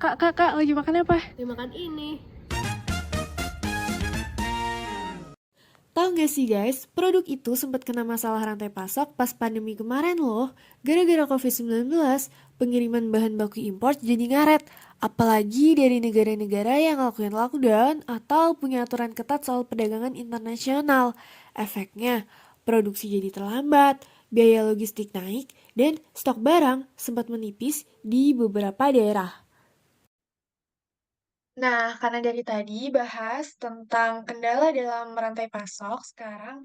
Kak, lagi makan apa? Lagi makan ini. Tahu nggak sih guys, produk itu sempat kena masalah rantai pasok pas pandemi kemarin loh. Gara-gara COVID-19, pengiriman bahan baku impor jadi ngaret. Apalagi dari negara-negara yang ngelakuin lockdown atau punya aturan ketat soal perdagangan internasional. Efeknya, produksi jadi terlambat, biaya logistik naik, dan stok barang sempat menipis di beberapa daerah. Nah, karena dari tadi bahas tentang kendala dalam rantai pasok, sekarang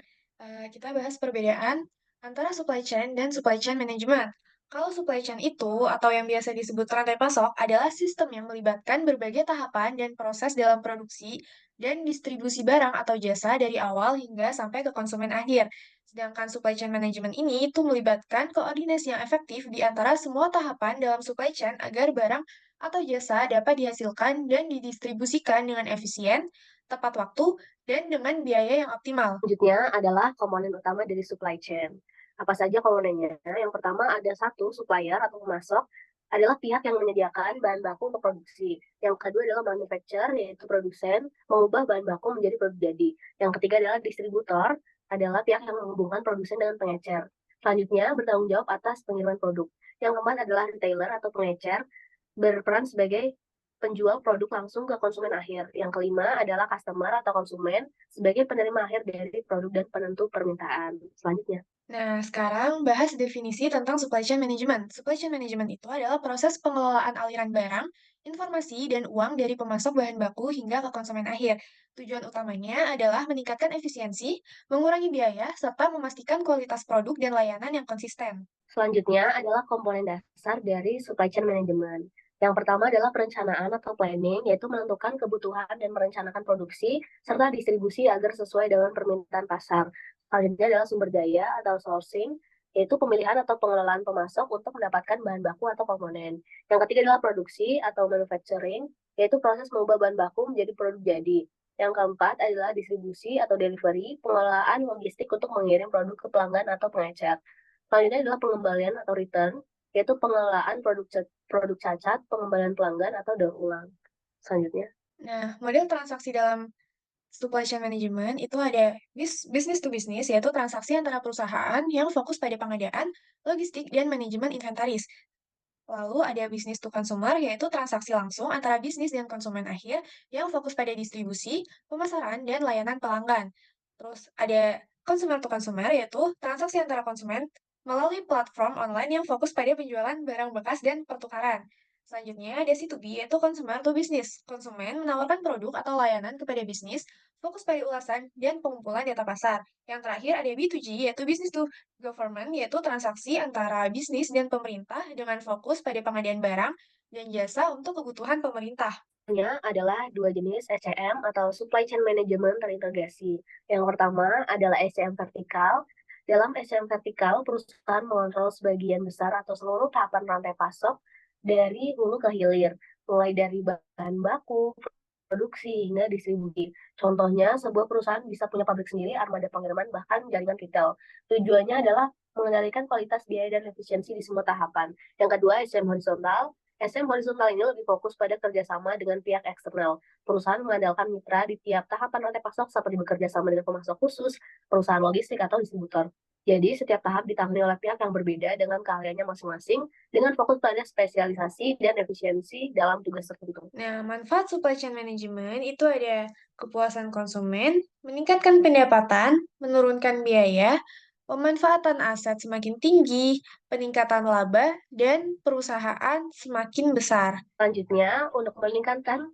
kita bahas perbedaan antara supply chain dan supply chain management. Kalau supply chain itu, atau yang biasa disebut rantai pasok, adalah sistem yang melibatkan berbagai tahapan dan proses dalam produksi dan distribusi barang atau jasa dari awal hingga sampai ke konsumen akhir. Sedangkan supply chain management ini itu melibatkan koordinasi yang efektif di antara semua tahapan dalam supply chain agar barang atau jasa dapat dihasilkan dan didistribusikan dengan efisien, tepat waktu, dan dengan biaya yang optimal. Selanjutnya adalah komponen utama dari supply chain. Apa saja komponennya? Yang pertama ada satu supplier atau pemasok adalah pihak yang menyediakan bahan baku untuk produksi. Yang kedua adalah manufacturer, yaitu produsen, mengubah bahan baku menjadi produk jadi. Yang ketiga adalah distributor, adalah pihak yang menghubungkan produsen dengan pengecer. Selanjutnya bertanggung jawab atas pengiriman produk. Yang keempat adalah retailer atau pengecer, berperan sebagai penjual produk langsung ke konsumen akhir. Yang kelima adalah customer atau konsumen sebagai penerima akhir dari produk dan penentu permintaan. Selanjutnya. Nah, sekarang bahas definisi tentang supply chain management. Supply chain management itu adalah proses pengelolaan aliran barang, informasi, dan uang dari pemasok bahan baku hingga ke konsumen akhir. Tujuan utamanya adalah meningkatkan efisiensi, mengurangi biaya, serta memastikan kualitas produk dan layanan yang konsisten. Selanjutnya adalah komponen dasar dari supply chain management. Yang pertama adalah perencanaan atau planning, yaitu menentukan kebutuhan dan merencanakan produksi, serta distribusi agar sesuai dengan permintaan pasar. Selanjutnya adalah sumber daya atau sourcing, yaitu pemilihan atau pengelolaan pemasok untuk mendapatkan bahan baku atau komponen. Yang ketiga adalah produksi atau manufacturing, yaitu proses mengubah bahan baku menjadi produk jadi. Yang keempat adalah distribusi atau delivery, pengelolaan logistik untuk mengirim produk ke pelanggan atau pengecer. Selanjutnya adalah pengembalian atau return, yaitu pengelolaan produk cacat, pengembalian pelanggan, atau daur ulang. Selanjutnya. Nah, model transaksi dalam supply chain management itu ada business to business, yaitu transaksi antara perusahaan yang fokus pada pengadaan, logistik, dan manajemen inventaris. Lalu ada business to consumer, yaitu transaksi langsung antara bisnis dan konsumen akhir yang fokus pada distribusi, pemasaran, dan layanan pelanggan. Terus ada consumer to consumer, yaitu transaksi antara konsumen melalui platform online yang fokus pada penjualan barang bekas dan pertukaran. Selanjutnya ada C2B, yaitu consumer to business. Konsumen menawarkan produk atau layanan kepada bisnis, fokus pada ulasan dan pengumpulan data pasar. Yang terakhir ada B2G, yaitu business to government, yaitu transaksi antara bisnis dan pemerintah dengan fokus pada pengadaan barang dan jasa untuk kebutuhan pemerintah. Selanjutnya adalah dua jenis SCM atau Supply Chain Management terintegrasi. Yang pertama adalah SCM vertikal. Dalam SCM vertikal, perusahaan mengontrol sebagian besar atau seluruh tahapan rantai pasok dari hulu ke hilir, mulai dari bahan baku, produksi hingga distribusi. Contohnya, sebuah perusahaan bisa punya pabrik sendiri, armada pengiriman, bahkan jaringan retail. Tujuannya adalah mengendalikan kualitas biaya dan efisiensi di semua tahapan. Yang kedua, SCM horizontal. SCM horizontal ini lebih fokus pada kerjasama dengan pihak eksternal. Perusahaan mengandalkan mitra di tiap tahapan rantai pasok seperti bekerja sama dengan pemasok khusus, perusahaan logistik, atau distributor. Jadi, setiap tahap ditangani oleh pihak yang berbeda dengan keahliannya masing-masing, dengan fokus pada spesialisasi dan efisiensi dalam tugas tertentu. Nah, manfaat supply chain management itu ada kepuasan konsumen, meningkatkan pendapatan, menurunkan biaya, pemanfaatan aset semakin tinggi, peningkatan laba, dan perusahaan semakin besar. Selanjutnya, untuk meningkatkan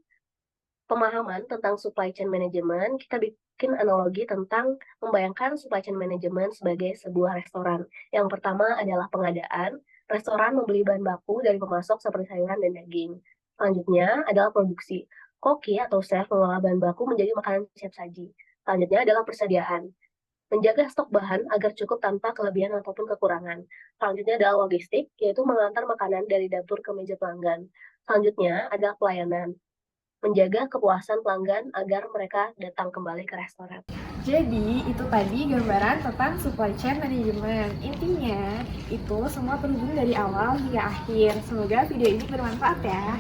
pemahaman tentang supply chain management, kita bikin analogi tentang membayangkan supply chain management sebagai sebuah restoran. Yang pertama adalah pengadaan. Restoran membeli bahan baku dari pemasok seperti sayuran dan daging. Selanjutnya adalah produksi. Koki atau chef mengolah bahan baku menjadi makanan siap saji. Selanjutnya adalah persediaan. Menjaga stok bahan agar cukup tanpa kelebihan ataupun kekurangan. Selanjutnya adalah logistik, yaitu mengantar makanan dari dapur ke meja pelanggan. Selanjutnya adalah pelayanan, menjaga kepuasan pelanggan agar mereka datang kembali ke restoran. Jadi, itu tadi gambaran tentang supply chain management. Intinya, itu semua terhubung dari awal hingga akhir. Semoga video ini bermanfaat ya.